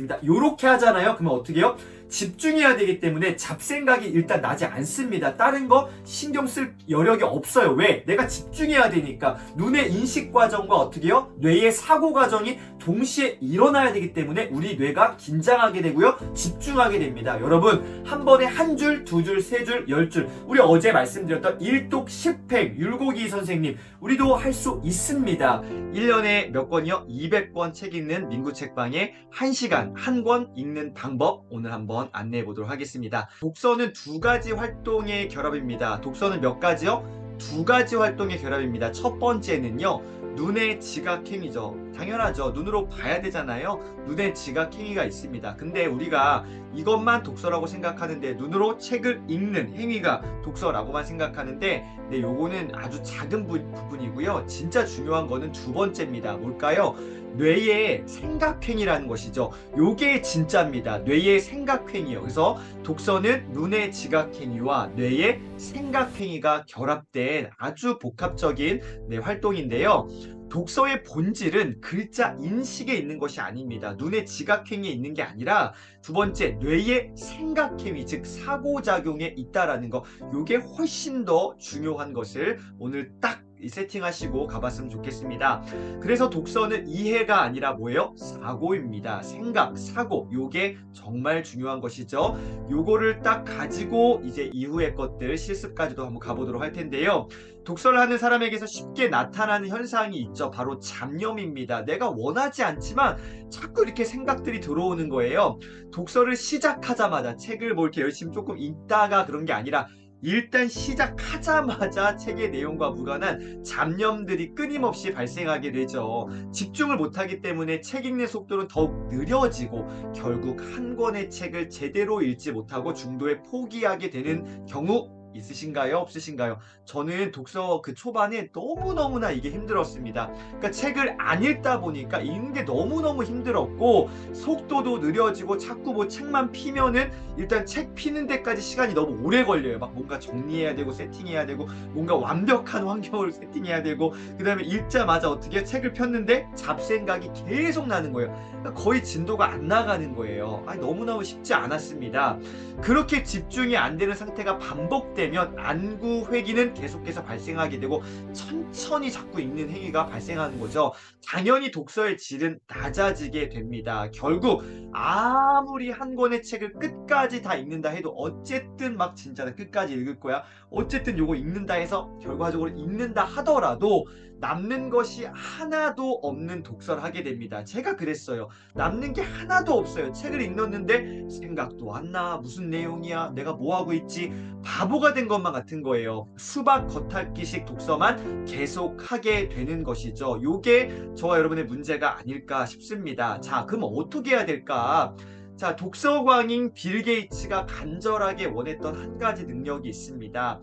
하겠습니다. 요렇게 하잖아요. 그러면 어떻게 해요? 집중해야 되기 때문에 잡생각이 일단 나지 않습니다. 다른 거 신경 쓸 여력이 없어요. 왜? 내가 집중해야 되니까. 눈의 인식 과정과 어떻게 해요? 뇌의 사고 과정이 동시에 일어나야 되기 때문에 우리 뇌가 긴장하게 되고요. 집중하게 됩니다. 여러분, 한 번에 한 줄, 두 줄, 세 줄, 10줄. 우리 어제 말씀드렸던 일독 10획 율곡이 선생님, 우리도 할 수 있습니다. 1년에 몇 권이요? 200권 책 읽는 민구 책방에 1시간 한 권 읽는 방법 오늘 한번 안내해 보도록 하겠습니다. 독서는 두 가지 활동의 결합입니다. 독서는 몇 가지요? 두 가지 활동의 결합입니다. 첫 번째는요, 눈의 지각행위죠. 당연하죠. 눈으로 봐야 되잖아요. 눈의 지각행위가 있습니다. 근데 우리가 이것만 독서라고 생각하는데, 눈으로 책을 읽는 행위가 독서라고만 생각하는데, 네, 요거는 아주 작은 부분이고요. 진짜 중요한 거는 두 번째입니다. 뭘까요? 뇌의 생각행위라는 것이죠. 요게 진짜입니다. 뇌의 생각행위요. 그래서 독서는 눈의 지각행위와 뇌의 생각행위가 결합된 아주 복합적인 활동인데요. 독서의 본질은 글자 인식에 있는 것이 아닙니다. 눈의 지각행위에 있는 게 아니라 두 번째, 뇌의 생각행위, 즉 사고작용에 있다라는 거, 요게 훨씬 더 중요한 것을 오늘 딱 세팅하시고 가봤으면 좋겠습니다. 그래서 독서는 이해가 아니라 뭐예요? 사고입니다. 생각, 사고, 요게 정말 중요한 것이죠. 요거를 딱 가지고 이제 이후의 것들 실습까지도 한번 가보도록 할 텐데요. 독서를 하는 사람에게서 쉽게 나타나는 현상이 있죠. 바로 잡념입니다. 내가 원하지 않지만 자꾸 이렇게 생각들이 들어오는 거예요. 독서를 시작하자마자 책을 뭐 이렇게 열심히 조금 읽다가 그런 게 아니라 일단 시작하자마자 책의 내용과 무관한 잡념들이 끊임없이 발생하게 되죠. 집중을 못하기 때문에 책 읽는 속도는 더욱 느려지고 결국 한 권의 책을 제대로 읽지 못하고 중도에 포기하게 되는 경우 있으신가요? 없으신가요? 저는 독서 그 초반에 너무너무나 이게 힘들었습니다. 그러니까 책을 안 읽다 보니까 읽는 게 너무너무 힘들었고 속도도 느려지고 자꾸 뭐 책만 피면은 일단 책 피는 데까지 시간이 너무 오래 걸려요. 막 뭔가 정리해야 되고 세팅해야 되고 뭔가 완벽한 환경을 세팅해야 되고 그 다음에 읽자마자 어떻게 책을 폈는데 잡생각이 계속 나는 거예요. 그러니까 거의 진도가 안 나가는 거예요. 너무너무 쉽지 않았습니다. 그렇게 집중이 안 되는 상태가 반복되면 안구 회귀는 계속해서 발생하게 되고 천천히 자꾸 읽는 행위가 발생하는 거죠. 당연히 독서의 질은 낮아지게 됩니다. 결국 아무리 한 권의 책을 끝까지 다 읽는다 해도 어쨌든 막 진짜 끝까지 읽을 거야. 어쨌든 요거 읽는다 해서 결과적으로 읽는다 하더라도 남는 것이 하나도 없는 독서를 하게 됩니다. 제가 그랬어요. 남는 게 하나도 없어요. 책을 읽었는데 생각도 안 나. 무슨 내용이야? 내가 뭐 하고 있지? 바보가 된 것만 같은 거예요. 수박 겉핥기식 독서만 계속하게 되는 것이죠. 요게 저와 여러분의 문제가 아닐까 싶습니다. 자, 그럼 어떻게 해야 될까? 자, 독서광인 빌 게이츠가 간절하게 원했던 한 가지 능력이 있습니다.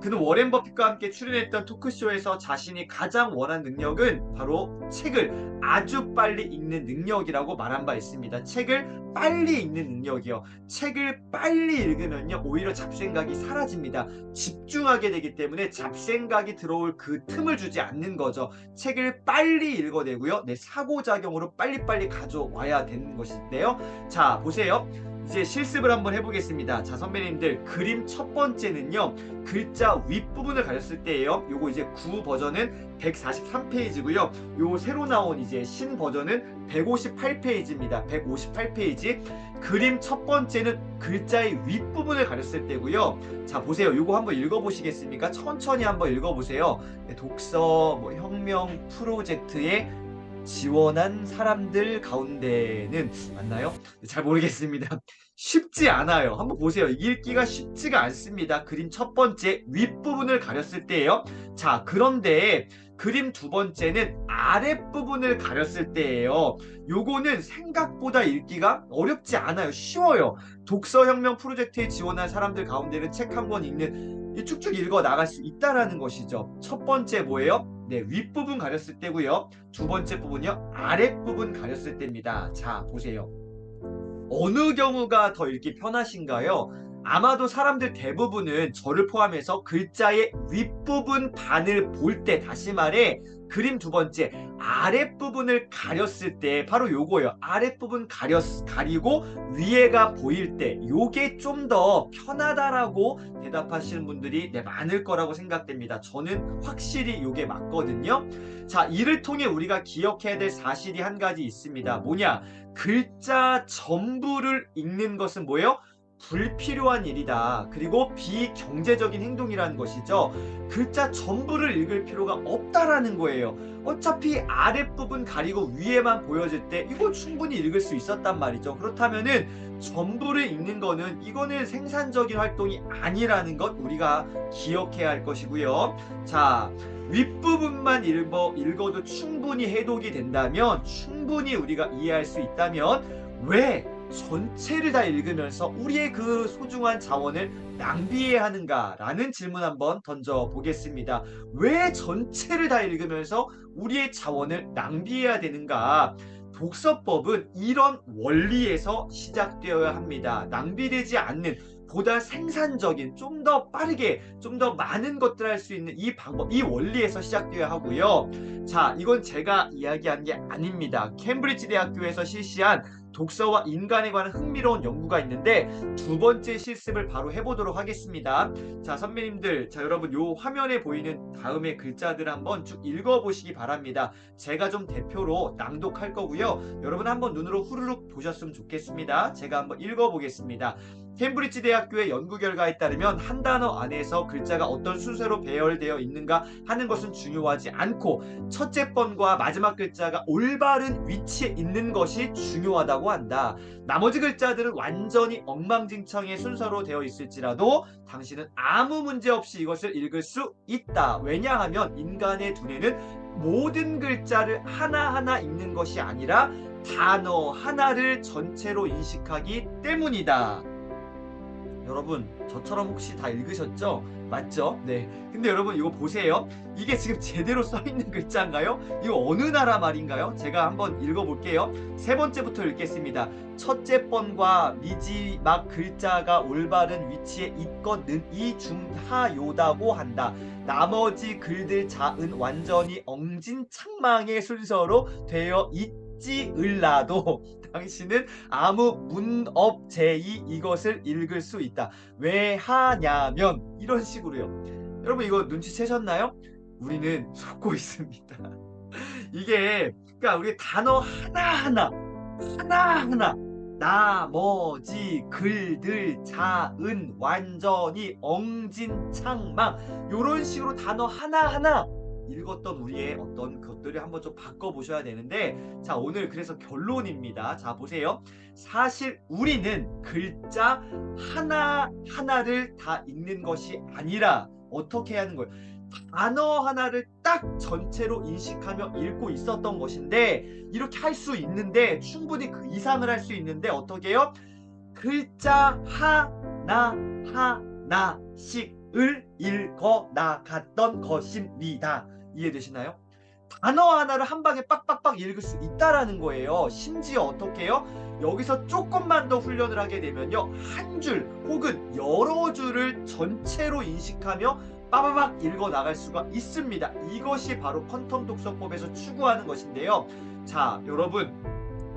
그는 워렌 버핏과 함께 출연했던 토크쇼에서 자신이 가장 원한 능력은 바로 책을 아주 빨리 읽는 능력이라고 말한 바 있습니다. 책을 빨리 읽는 능력이요. 책을 빨리 읽으면요, 오히려 잡생각이 사라집니다. 집중하게 되기 때문에 잡생각이 들어올 그 틈을 주지 않는 거죠. 책을 빨리 읽어내고요, 내 사고작용으로 빨리빨리 가져와야 되는 것인데요. 자, 보세요. 이제 실습을 한번 해보겠습니다. 자, 선배님들, 그림 첫 번째는요, 글자 윗부분을 가렸을 때예요. 요거 이제 구 버전은 143페이지고요. 요 새로 나온 이제 신 버전은 158페이지입니다. 158페이지. 그림 첫 번째는 글자의 윗부분을 가렸을 때고요. 자, 보세요. 요거 한번 읽어보시겠습니까? 천천히 한번 읽어보세요. 독서 혁명 프로젝트에 지원한 사람들 가운데는 맞나요? 잘 모르겠습니다. 쉽지 않아요. 한번 보세요. 읽기가 쉽지가 않습니다. 그림 첫 번째 윗부분을 가렸을 때예요. 자, 그런데 그림 두 번째는 아랫부분을 가렸을 때예요. 요거는 생각보다 읽기가 어렵지 않아요. 쉬워요. 독서혁명 프로젝트에 지원한 사람들 가운데는 책 한 권 읽는 쭉쭉 읽어 나갈 수 있다라는 것이죠. 첫 번째 뭐예요? 네, 윗부분 가렸을 때고요. 두 번째 부분이요, 아랫부분 가렸을 때입니다. 자, 보세요. 어느 경우가 더 읽기 편하신가요? 아마도 사람들 대부분은 저를 포함해서 글자의 윗부분 반을 볼 때, 다시 말해 그림 두 번째 아랫부분을 가렸을 때 바로 요거예요. 아랫부분 가리고 위에가 보일 때 요게 좀 더 편하다라고 대답하시는 분들이 많을 거라고 생각됩니다. 저는 확실히 요게 맞거든요. 자, 이를 통해 우리가 기억해야 될 사실이 한 가지 있습니다. 뭐냐? 글자 전부를 읽는 것은 뭐예요? 불필요한 일이다. 그리고 비경제적인 행동이라는 것이죠. 글자 전부를 읽을 필요가 없다라는 거예요. 어차피 아랫부분 가리고 위에만 보여질 때 이거 충분히 읽을 수 있었단 말이죠. 그렇다면은 전부를 읽는 거는 이거는 생산적인 활동이 아니라는 것 우리가 기억해야 할 것이고요. 자, 윗부분만 읽어도 충분히 해독이 된다면, 충분히 우리가 이해할 수 있다면 왜 전체를 다 읽으면서 우리의 그 소중한 자원을 낭비해야 하는가라는 질문 한번 던져보겠습니다. 왜 전체를 다 읽으면서 우리의 자원을 낭비해야 되는가? 독서법은 이런 원리에서 시작되어야 합니다. 낭비되지 않는, 보다 생산적인, 좀 더 빠르게, 좀 더 많은 것들을 할 수 있는 이 방법, 이 원리에서 시작되어야 하고요. 자, 이건 제가 이야기한 게 아닙니다. 케임브리지 대학교에서 실시한 독서와 인간에 관한 흥미로운 연구가 있는데 두 번째 실습을 바로 해보도록 하겠습니다. 자, 선배님들, 자, 여러분 요 화면에 보이는 다음의 글자들 한번 쭉 읽어보시기 바랍니다. 제가 좀 대표로 낭독할 거고요. 여러분 한번 눈으로 후루룩 보셨으면 좋겠습니다. 제가 한번 읽어보겠습니다. 케임브리지 대학교의 연구 결과에 따르면 한 단어 안에서 글자가 어떤 순서로 배열되어 있는가 하는 것은 중요하지 않고 첫째 번과 마지막 글자가 올바른 위치에 있는 것이 중요하다고 한다. 나머지 글자들은 완전히 엉망진창의 순서로 되어 있을지라도 당신은 아무 문제 없이 이것을 읽을 수 있다. 왜냐하면 인간의 두뇌는 모든 글자를 하나하나 읽는 것이 아니라 단어 하나를 전체로 인식하기 때문이다. 여러분, 저처럼 혹시 다 읽으셨죠? 맞죠? 네. 근데 여러분 이거 보세요. 이게 지금 제대로 써있는 글자인가요? 이거 어느 나라 말인가요? 제가 한번 읽어볼게요. 세 번째부터 읽겠습니다. 첫째 번과 미지막 글자가 올바른 위치에 있거든 이중하요다고 한다. 나머지 글들 자은 완전히 엉진창망의 순서로 되어 있지을라도 당신은 아무 문업제이 이것을 읽을 수 있다. 왜 하냐면 이런 식으로요. 여러분 이거 눈치채셨나요? 우리는 속고 있습니다. 이게 그러니까 우리 단어 하나하나 나머지 글들 자은 완전히 엉진창망 요런 식으로 단어 하나하나 읽었던 우리의 어떤 것들을 한번 좀 바꿔보셔야 되는데, 자, 오늘 그래서 결론입니다. 자, 보세요. 사실 우리는 글자 하나하나를 다 읽는 것이 아니라 어떻게 하는 거예요? 단어 하나를 딱 전체로 인식하며 읽고 있었던 것인데, 이렇게 할 수 있는데, 충분히 그 이상을 할 수 있는데 어떻게 해요? 글자 하나씩을 읽어 나갔던 것입니다. 이해되시나요? 단어 하나를 한 방에 빡빡빡 읽을 수 있다라는 거예요. 심지어 어떻게 해요? 여기서 조금만 더 훈련을 하게 되면요, 한 줄 혹은 여러 줄을 전체로 인식하며 빠바박 읽어 나갈 수가 있습니다. 이것이 바로 퀀텀 독서법에서 추구하는 것인데요. 자, 여러분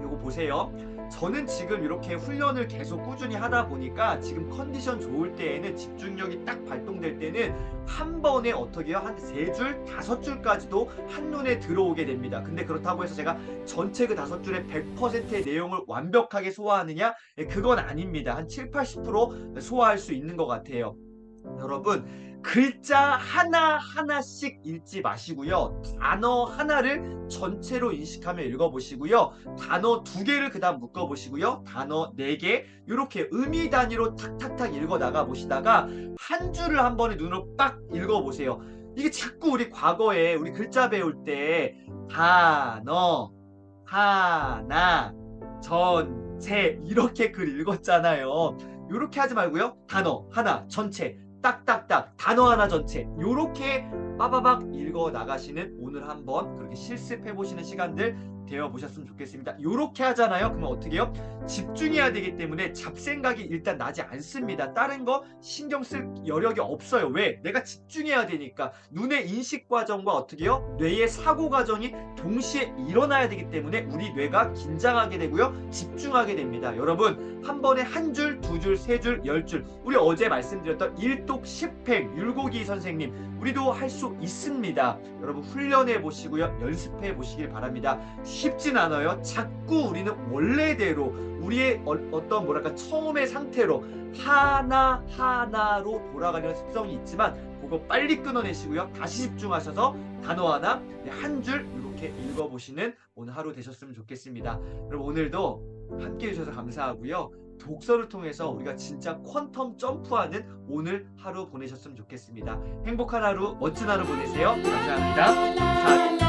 이거 보세요. 저는 지금 이렇게 훈련을 계속 꾸준히 하다 보니까 지금 컨디션 좋을 때에는, 집중력이 딱 발동될 때는 한 번에 어떻게 해요? 한 3줄, 5줄까지도 한눈에 들어오게 됩니다. 근데 그렇다고 해서 제가 전체 그 5줄의 100%의 내용을 완벽하게 소화하느냐? 그건 아닙니다. 한 7, 80% 소화할 수 있는 것 같아요. 여러분, 글자 하나하나씩 읽지 마시고요. 단어 하나를 전체로 인식하며 읽어보시고요. 단어 2개를 그 다음 묶어보시고요. 단어 4개 이렇게 의미 단위로 탁탁탁 읽어 나가 보시다가 한 줄을 한 번에 눈으로 빡 읽어보세요. 이게 자꾸 우리 과거에 우리 글자 배울 때 단어 하나 전체 이렇게 글 읽었잖아요. 이렇게 하지 말고요. 단어 하나 전체 딱딱딱 단어 하나 전체 요렇게 빠바박 읽어 나가시는, 오늘 한번 그렇게 실습해 보시는 시간들 되어 보셨으면 좋겠습니다. 요렇게 하잖아요. 그러면 어떻게 해요? 집중해야 되기 때문에 잡생각이 일단 나지 않습니다. 다른 거 신경 쓸 여력이 없어요. 왜? 내가 집중해야 되니까. 눈의 인식 과정과 어떻게 해요? 뇌의 사고 과정이 동시에 일어나야 되기 때문에 우리 뇌가 긴장하게 되고요. 집중하게 됩니다. 여러분, 한 번에 한 줄, 두 줄, 세 줄, 10줄. 우리 어제 말씀드렸던 일독 10행 율곡이 선생님, 우리도 할 수 있습니다. 여러분 훈련해 보시고요. 연습해 보시길 바랍니다. 쉽진 않아요. 자꾸 우리는 원래대로 우리의 어떤 뭐랄까 처음의 상태로 하나하나로 돌아가려는 습성이 있지만 그거 빨리 끊어내시고요. 다시 집중하셔서 단어 하나, 한 줄 이렇게 읽어보시는 오늘 하루 되셨으면 좋겠습니다. 여러분 오늘도 함께 해주셔서 감사하고요. 독서를 통해서 우리가 진짜 퀀텀 점프하는 오늘 하루 보내셨으면 좋겠습니다. 행복한 하루, 멋진 하루 보내세요. 감사합니다.